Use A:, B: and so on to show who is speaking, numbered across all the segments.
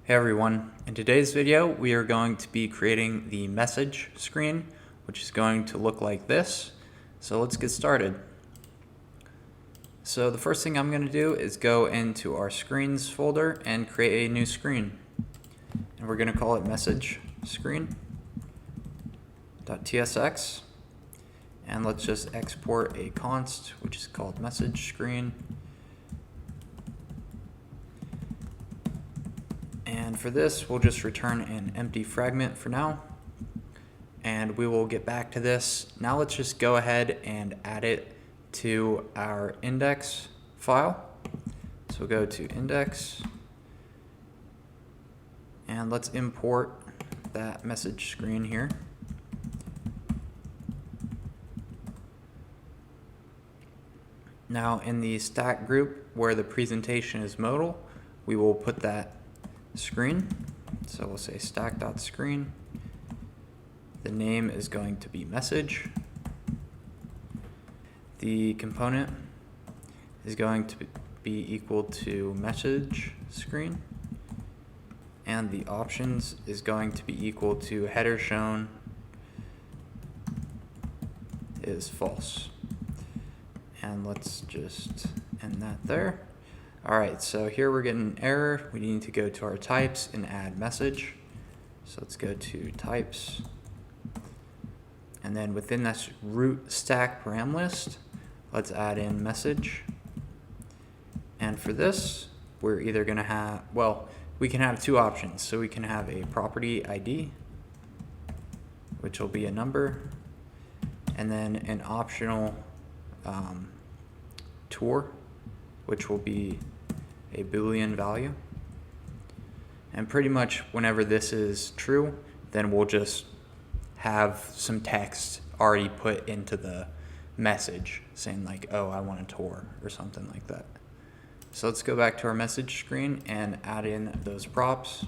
A: Hey everyone, in today's video we are going to be creating the message screen, which is going to look like this. So let's get started. So the first thing I'm going to do is go into our screens folder and create a new screen. And we're going to call it message screen.tsx. And let's just export a const, which is called message screen. And for this, we'll just return an empty fragment for now. And we will get back to this. Now let's just go ahead and add it to our index file. So we'll go to index. And let's import that message screen here. Now in the stack group where the presentation is modal, we will put that screen. So we'll say stack.screen. The name is going to be message. The component is going to be equal to message screen. And the options is going to be equal to header shown is false. And let's just end that there. Alright, so here we're getting an error. We need to go to our types and add message. So let's go to types. And then within this root stack param list, let's add in message. And for this, we're either going to have, well, we can have two options. So we can have a property ID, which will be a number, and then an optional tour, which will be a Boolean value. And pretty much whenever this is true, then we'll just have some text already put into the message saying like, oh, I want a tour or something like that. So let's go back to our message screen and add in those props.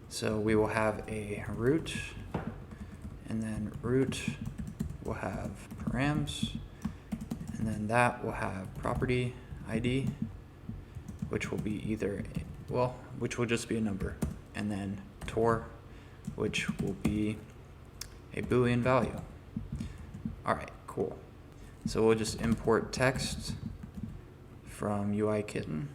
A: So we will have a root, and then root will have params, and then that will have property ID, which will be either, well, which will just be a number, and then tour, which will be a Boolean value. Alright, cool. So we'll just import text from UIKitten.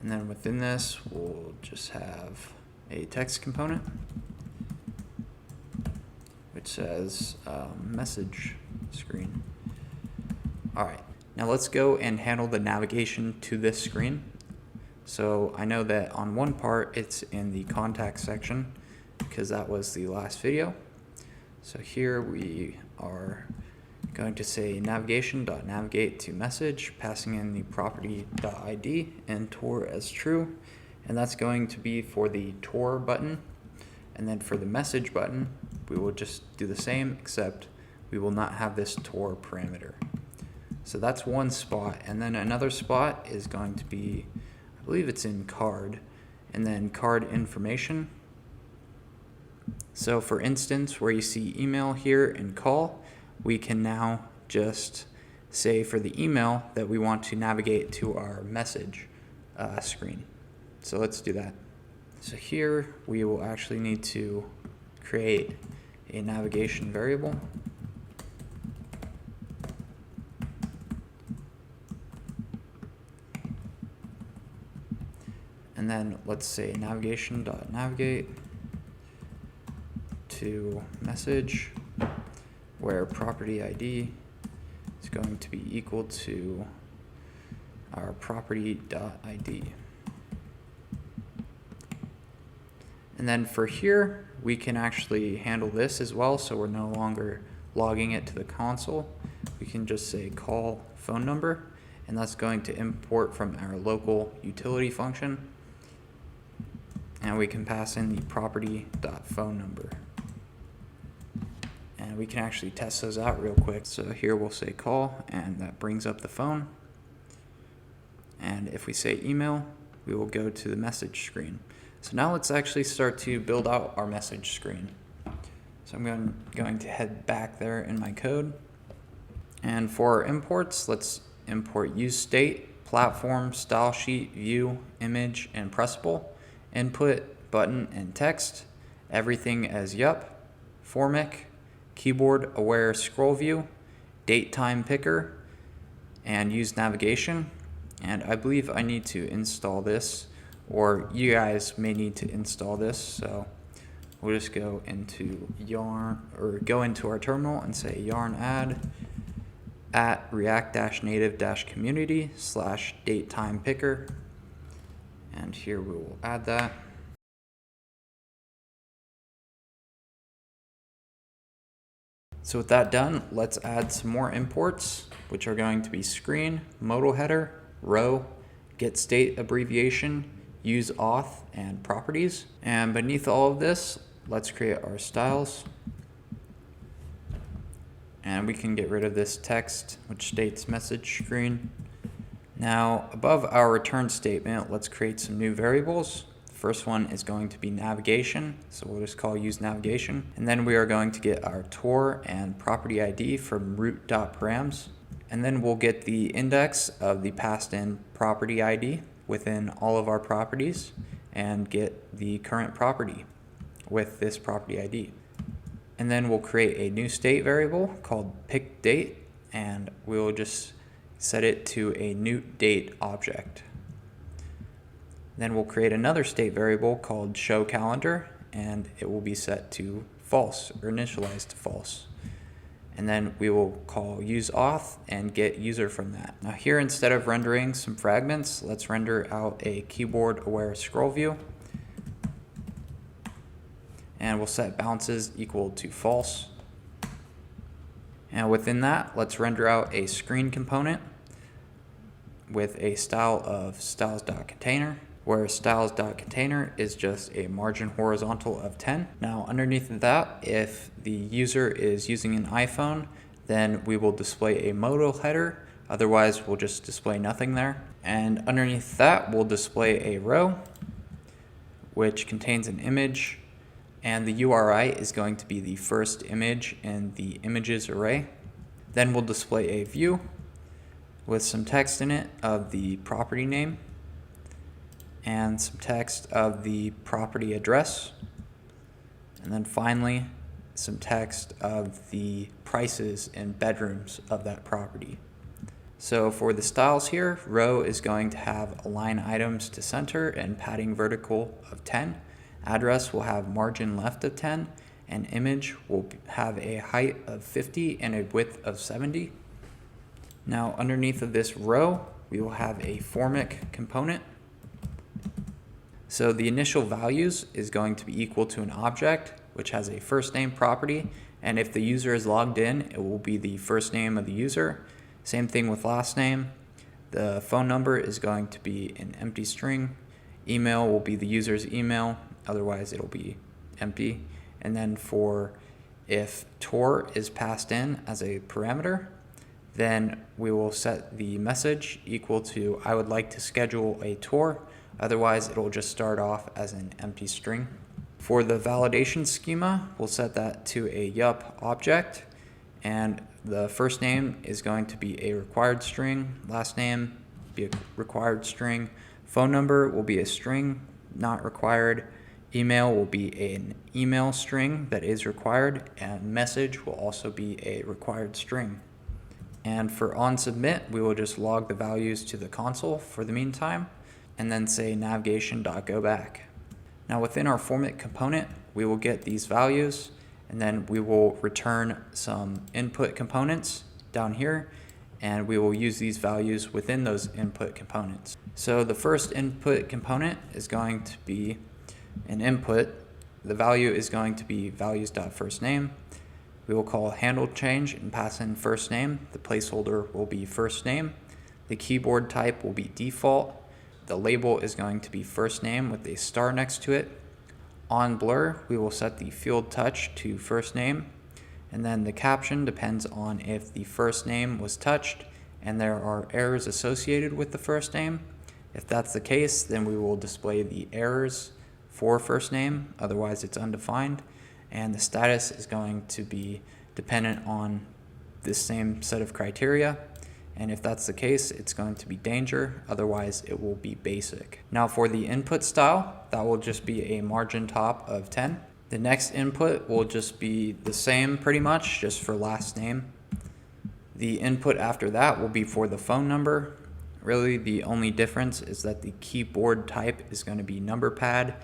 A: And then within this, we'll just have a text component, which says message screen. Alright, now let's go and handle the navigation to this screen. So I know that on one part it's in the contact section because that was the last video. So here we are going to say navigation.navigate to message, passing in the property.id and tour as true. And that's going to be for the tour button. And then for the message button, we will just do the same, except we will not have this tour parameter. So that's one spot. And then another spot is going to be, I believe it's in card, and then card information. So for instance, where you see email here and call, we can now just say for the email that we want to navigate to our message screen. So let's do that. So here we will actually need to create a navigation variable. And then let's say navigation.navigate to message, where property ID is going to be equal to our property.id. And then for here, we can actually handle this as well, so we're no longer logging it to the console. We can just say call phone number, and that's going to import from our local utility function. And we can pass in the property.phone number. And we can actually test those out real quick. So here we'll say call, and that brings up the phone. And if we say email, we will go to the message screen. So now let's actually start to build out our message screen. So I'm going to head back there in my code. And for our imports, let's import useState platform, style sheet, view, image, and pressable, input, button, and text, everything as yup, Formik, keyboard aware scroll view, date time picker, and use navigation. And I believe I need to install this, or you guys may need to install this. So we'll just go into yarn, or go into our terminal and say yarn add at react-native-community/datetime-picker, and here we will add that. So with that done, let's add some more imports, which are going to be screen, modal header, row, get state abbreviation, use auth, and properties. And beneath all of this, let's create our styles. And we can get rid of this text, which states message screen. Now, above our return statement, let's create some new variables. The first one is going to be navigation, so we'll just call use navigation. And then we are going to get our tour and property ID from root.params. And then we'll get the index of the passed in property ID within all of our properties and get the current property with this property ID. And then we'll create a new state variable called pickDate, and we'll just set it to a new date object. Then we'll create another state variable called showCalendar, and it will be set to false, or initialized to false. And then we will call useAuth and get user from that. Now here, instead of rendering some fragments, let's render out a keyboard aware scroll view. And we'll set bounces equal to false. And within that, let's render out a screen component with a style of styles.container, where styles.container is just a margin horizontal of 10. Now underneath of that, if the user is using an iPhone, then we will display a modal header. Otherwise, we'll just display nothing there. And underneath that, we'll display a row, which contains an image, and the URI is going to be the first image in the images array. Then we'll display a view with some text in it of the property name and some text of the property address. And then finally, some text of the prices and bedrooms of that property. So for the styles here, row is going to have align items to center and padding vertical of 10. Address will have margin left of 10, and image will have a height of 50 and a width of 70. Now underneath of this row, we will have a Formic component. So the initial values is going to be equal to an object, which has a first name property, and if the user is logged in, it will be the first name of the user. Same thing with last name. The phone number is going to be an empty string. Email will be the user's email, otherwise it'll be empty. And then for if tour is passed in as a parameter, then we will set the message equal to I would like to schedule a tour, otherwise it'll just start off as an empty string. For the validation schema, we'll set that to a yup object, and the first name is going to be a required string, last name be a required string, phone number will be a string, not required, email will be an email string that is required, and message will also be a required string. And for onSubmit, we will just log the values to the console for the meantime, and then say navigation.goBack. Now within our Formic component, we will get these values, and then we will return some input components down here, and we will use these values within those input components. So the first input component is going to be an input. The value is going to be values.firstname. We will call handle change and pass in first name. The placeholder will be first name. The keyboard type will be default. The label is going to be first name with a star next to it. On blur, we will set the field touch to first name, and then the caption depends on if the first name was touched and there are errors associated with the first name. If that's the case, then we will display the errors for first name, otherwise it's undefined, and the status is going to be dependent on this same set of criteria. And if that's the case, it's going to be danger, otherwise it will be basic. Now for the input style, that will just be a margin top of 10. The next input will just be the same pretty much, just for last name. The input after that will be for the phone number. Really the only difference is that the keyboard type is going to be number pad,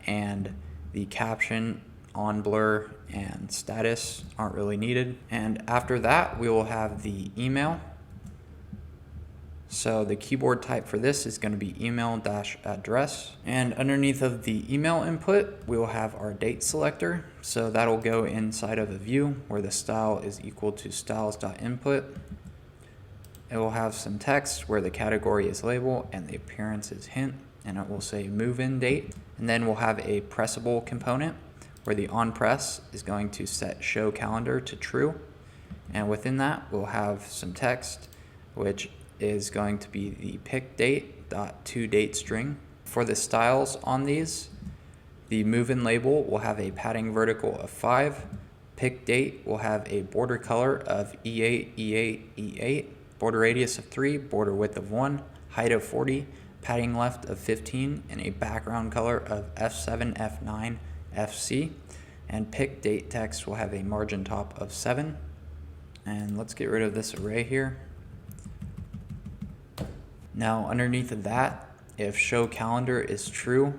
A: and the caption, on blur, and status aren't really needed. And after that, we will have the email. So the keyboard type for this is going to be email-address. And underneath of the email input, we will have our date selector. So that'll go inside of a view where the style is equal to styles.input. It will have some text where the category is label and the appearance is hint, and it will say move-in date. And then we'll have a pressable component where the on press is going to set show calendar to true. And within that, we'll have some text, which is going to be the pick date dot toDate string. For the styles on these, the move-in label will have a padding vertical of 5. Pick date will have a border color of E8, E8, E8, border radius of 3, border width of 1, height of 40, padding left of 15, and a background color of F7, F9, FC. And pick date text will have a margin top of 7. And let's get rid of this array here. Now underneath of that, if show calendar is true,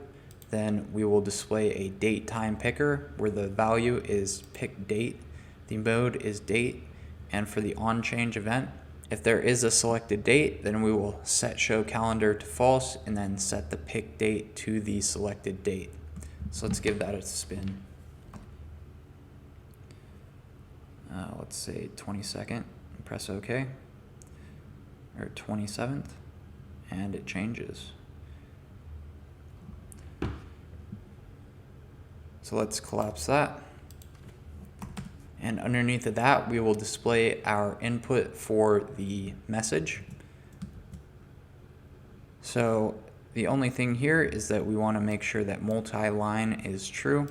A: then we will display a date time picker where the value is pick date, the mode is date, and for the on change event, if there is a selected date, then we will set show calendar to false and then set the pick date to the selected date. So let's give that a spin. Let's say 22nd, press OK, or 27th. And it changes. So let's collapse that. And underneath of that, we will display our input for the message. So the only thing here is that we want to make sure that multi-line is true.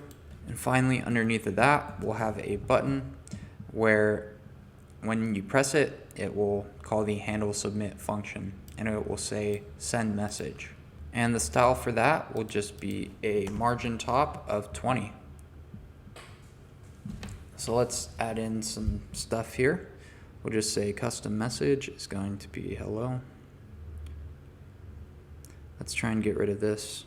A: And finally, underneath of that, we'll have a button where when you press it, it will call the handle submit function, and it will say send message. And the style for that will just be a margin top of 20. So let's add in some stuff here. We'll just say custom message is going to be hello. Let's try and get rid of this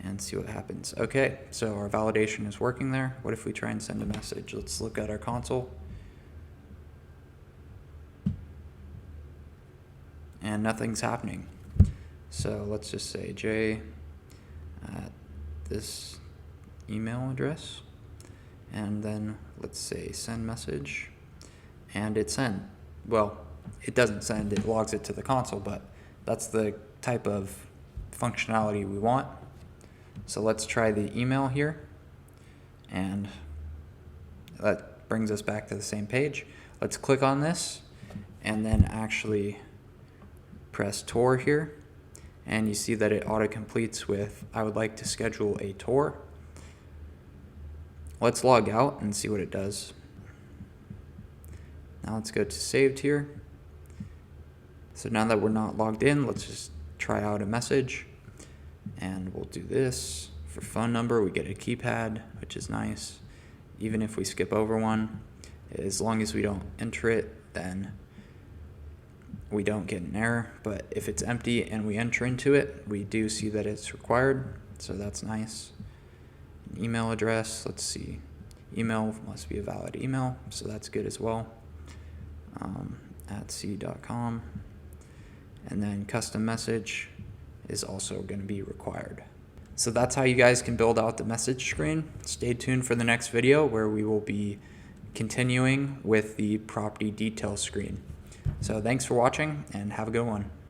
A: and see what happens. Okay, so our validation is working there. What if we try and send a message? Let's look at our console. And nothing's happening. So let's just say J at this email address, and then let's say send message, and it sent. Well, it doesn't send, it logs it to the console, but that's the type of functionality we want. So let's try the email here, and that brings us back to the same page. Let's click on this and then actually press tour here, and you see that it auto completes with I would like to schedule a tour. Let's log out and see what it does. Now let's go to saved here. So now that we're not logged in, let's just try out a message, and we'll do this. For phone number, we get a keypad, which is nice. Even if we skip over one, as long as we don't enter it, then we don't get an error. But if it's empty and we enter into it, we do see that it's required, so that's nice. An email address, let's see, email must be a valid email, so that's good as well. At c.com, and then custom message is also going to be required. So that's how you guys can build out the message screen. Stay tuned for the next video where we will be continuing with the property detail screen. So thanks for watching and have a good one.